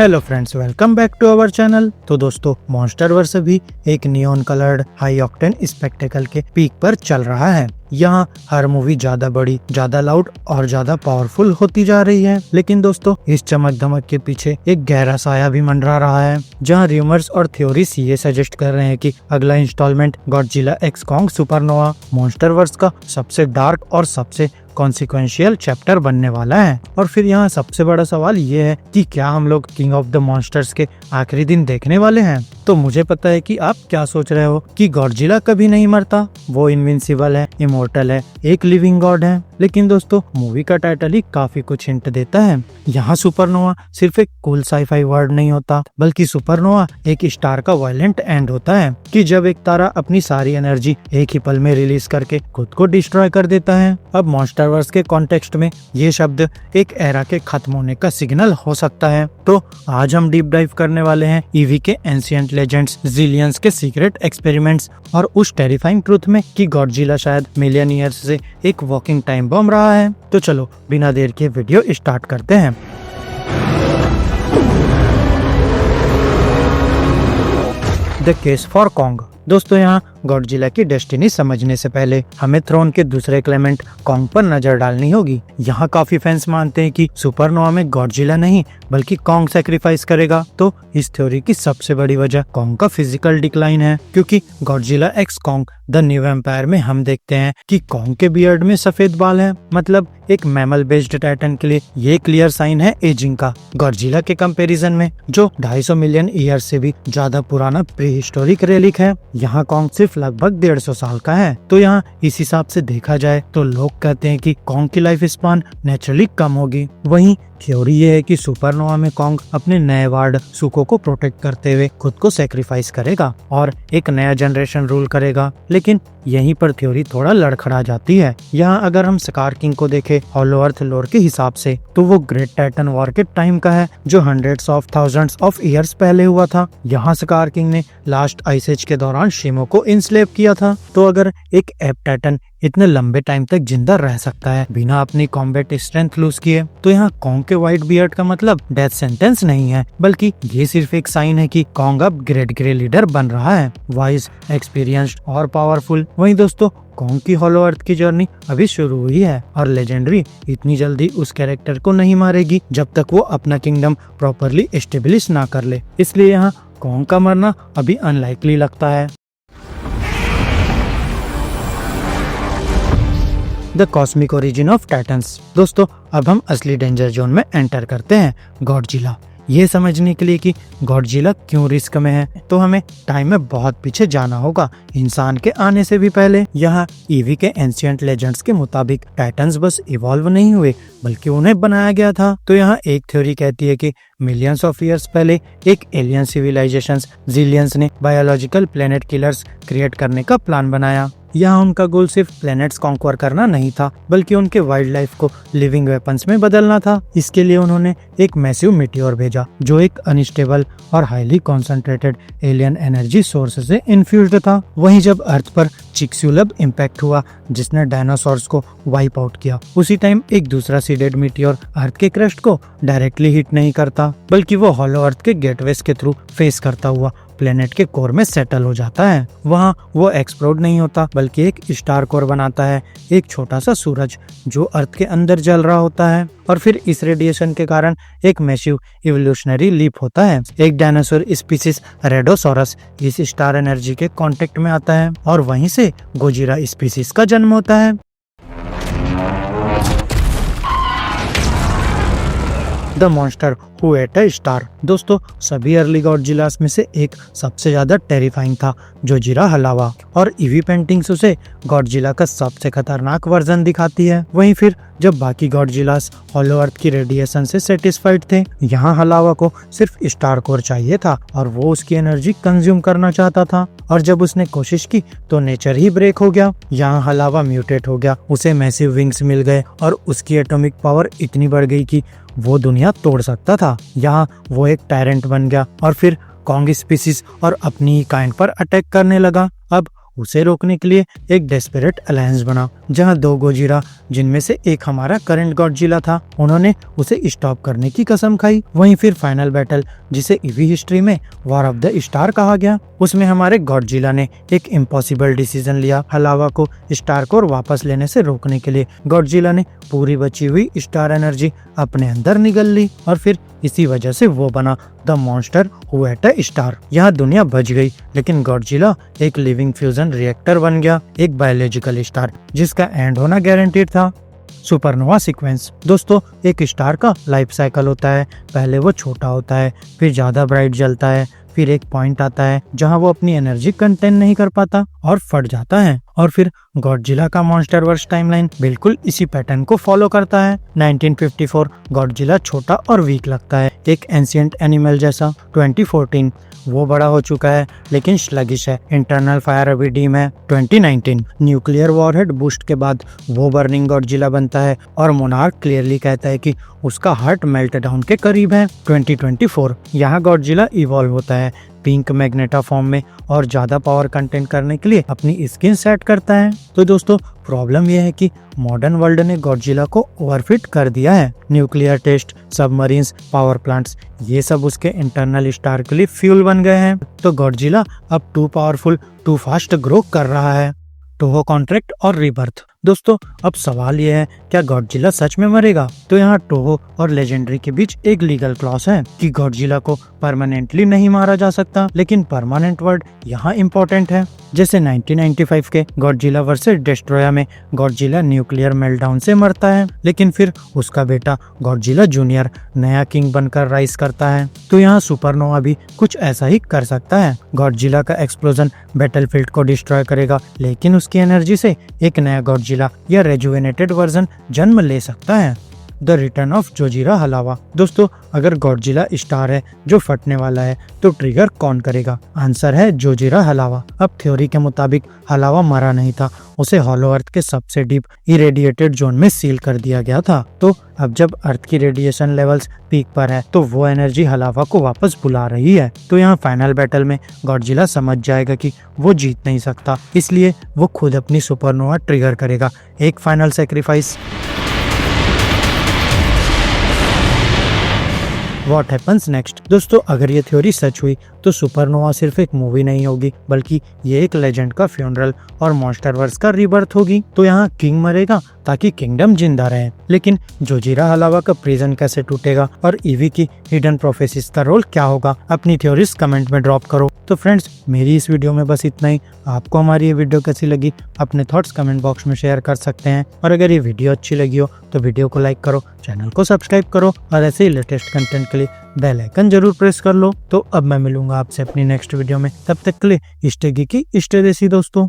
Hello friends, welcome back to our channel. तो दोस्तों, Monsterverse भी एक neon coloured high octane spectacle के पीक पर चल रहा है। यहाँ हर मूवी ज्यादा बड़ी, ज्यादा लाउड और ज्यादा पावरफुल होती जा रही है। लेकिन दोस्तों, इस चमक धमक के पीछे एक गहरा साया भी मंडरा रहा है, जहाँ रूमर्स और थ्योरीज ये सजेस्ट कर रहे हैं कि अगला instalment Godzilla x Kong Supernova Monsterverse का सबसे डार्क और सबसे कॉन्सिक्वेंशियल चैप्टर बनने वाला है। और फिर यहाँ सबसे बड़ा सवाल ये है कि क्या हम लोग किंग ऑफ द मॉन्स्टर्स के आखिरी दिन देखने वाले हैं। तो मुझे पता है कि आप क्या सोच रहे हो कि गॉडजिला कभी नहीं मरता, वो इनविंसिबल है, इमोर्टल है, एक लिविंग गॉड है। लेकिन दोस्तों, मूवी का टाइटल ही काफी कुछ हिंट देता है। यहाँ सुपरनोवा सिर्फ एक कूल साईफाई वर्ड नहीं होता, बल्कि सुपरनोवा एक स्टार का वायलेंट एंड होता है कि जब एक तारा अपनी सारी एनर्जी एक ही पल में रिलीज करके खुद को डिस्ट्रॉय कर देता है। अब मॉन्स्टरवर्स के कॉन्टेक्स्ट में ये शब्द एक एरा के खत्म होने का सिग्नल हो सकता है। तो आज हम डीप डाइव करने वाले हैं ईवी के एंशिएंट लेजेंड्स, जिलियंस के सीक्रेट एक्सपेरिमेंट्स और उस टेरिफाइंग ट्रूथ में कि गॉडजिला शायद मिलियन ईयर्स से एक वॉकिंग टाइम बम रहा है। तो चलो बिना देर के वीडियो स्टार्ट करते हैं। The case for Kong. दोस्तों, यहाँ गॉडजिला की डेस्टिनी समझने से पहले हमें थ्रोन के दूसरे क्लेमेंट कॉन्ग पर नजर डालनी होगी। यहाँ काफी फैंस मानते हैं कि सुपरनोवा में गॉडजिला नहीं बल्कि कॉन्ग सैक्रिफाइस करेगा। तो इस थ्योरी की सबसे बड़ी वजह कॉन्ग का फिजिकल डिक्लाइन है, क्योंकि Godzilla x Kong the New Empire में हम देखते हैं कि कॉन्ग के बियर्ड में सफेद बाल है। मतलब एक मैमल बेस्ड टाइटन के लिए ये क्लियर साइन है एजिंग का। गॉडजिला के कंपैरिजन में जो 250 मिलियन ईयर से भी ज्यादा पुराना प्री हिस्टोरिक रेलिक है, यहाँ कॉन्ग सिर्फ लगभग 150 साल का है। तो यहाँ इस हिसाब से देखा जाए तो लोग कहते हैं कि कॉन्ग की लाइफ स्पान नेचुरली कम होगी। वहीं थ्योरी ये है कि सुपरनोवा में कॉन्ग अपने नए वार्ड सुको को प्रोटेक्ट करते हुए खुद को सेक्रीफाइस करेगा और एक नया जनरेशन रूल करेगा। लेकिन यहीं पर थ्योरी थोड़ा लड़खड़ा जाती है। यहाँ अगर हम स्कार किंग को देखें हॉलो अर्थ लोर के हिसाब से, तो वो ग्रेट टाइटन वॉर के टाइम का है, जो hundreds of thousands of years पहले हुआ था। यहाँ स्कार किंग ने लास्ट आइस एज के दौरान शिमो को इंस्लेव किया था। तो अगर एक एप टाइटन इतने लंबे टाइम तक जिंदा रह सकता है बिना अपनी कॉम्बैट स्ट्रेंथ लूज किए, तो यहाँ कॉन्ग के व्हाइट बियर्ड का मतलब डेथ सेंटेंस नहीं है, बल्कि ये सिर्फ एक साइन है कि कॉन्ग अब ग्रेट ग्रे लीडर बन रहा है, वाइज, एक्सपीरियंस्ड और पावरफुल। वहीं दोस्तों, कॉन्ग की हॉलो अर्थ की जर्नी अभी शुरू हुई है और लेजेंडरी इतनी जल्दी उस कैरेक्टर को नहीं मारेगी जब तक वो अपना किंगडम प्रॉपरली एस्टेब्लिश ना कर ले। इसलिए यहाँ कॉन्ग का मरना अभी अनलाइकली लगता है। The cosmic origin of titans. दोस्तों, अब हम असली डेंजर जोन में एंटर करते हैं, गॉडजिला। ये समझने के लिए कि गॉडजिला क्यों रिस्क में है, तो हमें टाइम में बहुत पीछे जाना होगा, इंसान के आने से भी पहले। यहाँ ईवी के एंशिएंट लेजेंड्स के मुताबिक टाइटन्स बस इवॉल्व नहीं हुए, बल्कि उन्हें बनाया गया था। तो यहाँ एक थ्योरी कहती है कि मिलियंस ऑफ ईयर्स पहले एक एलियन सिविलाइजेशन जिलियंस ने बायोलॉजिकल प्लेनेट किलर्स क्रिएट करने का प्लान बनाया। यहाँ उनका गोल सिर्फ प्लैनेट्स कॉन्क्वर करना नहीं था, बल्कि उनके वाइल्ड लाइफ को लिविंग वेपन्स में बदलना था। इसके लिए उन्होंने एक मैसिव मीटियोर भेजा, जो एक अनस्टेबल और highly concentrated alien energy source से इन्फ्यूज्ड था। वहीं जब अर्थ पर चिक्सुलब इम्पैक्ट हुआ, जिसने डायनासोर्स को वाइप आउट किया, उसी टाइम एक दूसरा सीडेड मीटियोर अर्थ के क्रस्ट को डायरेक्टली हिट नहीं करता, बल्कि वो हॉलो अर्थ के गेटवेज के थ्रू फेस करता हुआ प्लेनेट के कोर में सेटल हो जाता है। वहाँ वो एक्सप्लोड नहीं होता, बल्कि एक स्टार कोर बनाता है, एक छोटा सा सूरज जो अर्थ के अंदर जल रहा होता है। और फिर इस रेडिएशन के कारण एक मैसिव इवोल्यूशनरी लीप होता है। एक डायनासोर स्पीसीज रेडोसोरस इस स्टार एनर्जी के कांटेक्ट में आता है और वहीं से गोजिला स्पीसीज का जन्म होता है। The monster who at a star. दोस्तों, सभी अर्ली गॉडजिलास में से एक सबसे ज्यादा टेरिफाइंग था, जो जिरा हलावा, और ईवी पेंटिंग्स उसे गॉडजिला का सबसे खतरनाक वर्जन दिखाती है। वहीं फिर जब बाकी गॉडजिलास हॉलो अर्थ की रेडिएशन से सेटिस्फाइड थे, यहाँ हलावा को सिर्फ स्टार कोर चाहिए था और वो उसकी एनर्जी कंज्यूम करना चाहता था। और जब उसने कोशिश की तो नेचर ही ब्रेक हो गया। यहाँ हलावा म्यूटेट हो गया, उसे मैसिव विंग्स मिल गए और उसकी एटॉमिक पावर इतनी बढ़ गई कि वो दुनिया तोड़ सकता था। यहाँ वो एक टायरेंट बन गया और फिर कॉन्ग स्पीसीज और अपनी ही काइंड पर अटैक करने लगा। अब उसे रोकने के लिए एक डेस्परेट अलायंस बना, जहां दो गोजिला, जिनमें से एक हमारा करंट गॉडजिला था, उन्होंने उसे स्टॉप करने की कसम खाई। वहीं फिर फाइनल बैटल, जिसे ईवी हिस्ट्री में वॉर ऑफ द स्टार कहा गया, उसमें हमारे गॉडजिला ने एक इम्पॉसिबल डिसीजन लिया। हलावा को स्टार कोर वापस लेने से रोकने के लिए गॉडजिला ने पूरी बची हुई स्टार एनर्जी अपने अंदर निगल ली और फिर इसी वजह से वो बना the monster who at a star. यहाँ दुनिया बच गई, लेकिन गॉडजिला एक लिविंग फ्यूजन रिएक्टर बन गया, एक बायोलॉजिकल स्टार जिसका एंड होना गारंटीड था। Supernova sequence. दोस्तों, एक स्टार का लाइफ साइकिल होता है। पहले वो छोटा होता है, फिर ज्यादा ब्राइट जलता है, फिर एक पॉइंट आता है जहां वो अपनी एनर्जी कंटेन नहीं कर पाता और फट जाता है। और फिर गॉडजिला का मॉन्स्टरवर्स टाइमलाइन बिल्कुल इसी पैटर्न को फॉलो करता है। 1954 गॉडजिला छोटा और वीक लगता है, एक एंशिएंट एनिमल जैसा। 2014 वो बड़ा हो चुका है लेकिन स्लगिश है, इंटरनल फायर अभी डीम है। 2019 न्यूक्लियर वॉरहेड बूस्ट के बाद वो बर्निंग गॉडजिला बनता है और मोनार्क क्लियरली कहता है कि उसका हार्ट मेल्ट डाउन के करीब है। 2024 यहाँ गॉडजिला इवॉल्व होता है पिंक मैग्नेटा फॉर्म में और ज्यादा पावर कंटेंट करने के लिए अपनी स्किन सेट करता है। तो दोस्तों, प्रॉब्लम यह है कि मॉडर्न वर्ल्ड ने गॉडजिला को ओवरफिट कर दिया है। Nuclear test, submarines, power plants, ये सब उसके इंटरनल स्टार के लिए फ्यूल बन गए हैं। तो गॉडजिला अब too powerful, too fast grow कर रहा है। टोहो कॉन्ट्रैक्ट और रीबर्थ। दोस्तों, अब सवाल यह है, क्या गॉडजिला सच में मरेगा? तो यहाँ टोहो और लेजेंडरी के बीच एक लीगल क्लॉज है कि गॉडजिला को परमानेंटली नहीं मारा जा सकता, लेकिन परमानेंट वर्ड यहाँ इम्पोर्टेंट है। जैसे 1995 के गॉडजिला वर्सेस डेस्ट्रॉया में गॉडजिला न्यूक्लियर मेल्टडाउन से मरता है, लेकिन फिर उसका बेटा गॉडजिला जूनियर नया किंग बनकर राइज करता है। तो यहाँ सुपरनोवा भी कुछ ऐसा ही कर सकता है। गॉडजिला का एक्सप्लोजन बैटलफील्ड को डिस्ट्रॉय करेगा, लेकिन उसकी एनर्जी से एक नया गॉडजिला या रेजुवेनेटेड वर्जन जन्म ले सकता है। द रिटर्न ऑफ जोजिरा हलावा। दोस्तों, अगर गॉडजिला स्टार है जो फटने वाला है तो ट्रिगर कौन करेगा? आंसर है जोजिरा हलावा। अब थ्योरी के मुताबिक हलावा मरा नहीं था, उसे हॉलो अर्थ के सबसे डीप इरेडिएटेड जोन में सील कर दिया गया था। तो अब जब अर्थ की रेडिएशन लेवल्स पीक पर है तो वो एनर्जी हलावा को वापस बुला रही है। तो यहाँ फाइनल बैटल में गॉडजिला समझ जाएगा कि वो जीत नहीं सकता, इसलिए वो खुद अपनी सुपरनोवा ट्रिगर करेगा, एक final sacrifice. What happens next? दोस्तों, अगर ये थ्योरी सच हुई तो सुपरनोवा सिर्फ एक मूवी नहीं होगी, बल्कि ये एक लेजेंड का फ्यूनरल और मॉन्स्टरवर्स का रीबर्थ होगी। तो यहाँ किंग मरेगा ताकि किंगडम जिंदा रहे, लेकिन जोजिरा हलावा का प्रिजन कैसे टूटेगा और ईवी की हिडन प्रोफेसिस का रोल क्या होगा? अपनी थ्योरीज कमेंट में ड्रॉप करो। तो फ्रेंड्स, मेरी इस वीडियो में बस इतना ही। आपको हमारी ये वीडियो कैसी लगी अपने थॉट्स कमेंट बॉक्स में शेयर कर सकते हैं, और अगर ये वीडियो अच्छी लगी हो तो वीडियो को लाइक करो, चैनल को सब्सक्राइब करो और ऐसे ही लेटेस्ट कंटेंट के लिए बेल आइकन जरूर प्रेस कर लो। तो अब मैं मिलूंगा आपसे अपनी नेक्स्ट वीडियो में, तब तक के लिए स्टे गीकी, स्टे देसी दोस्तों।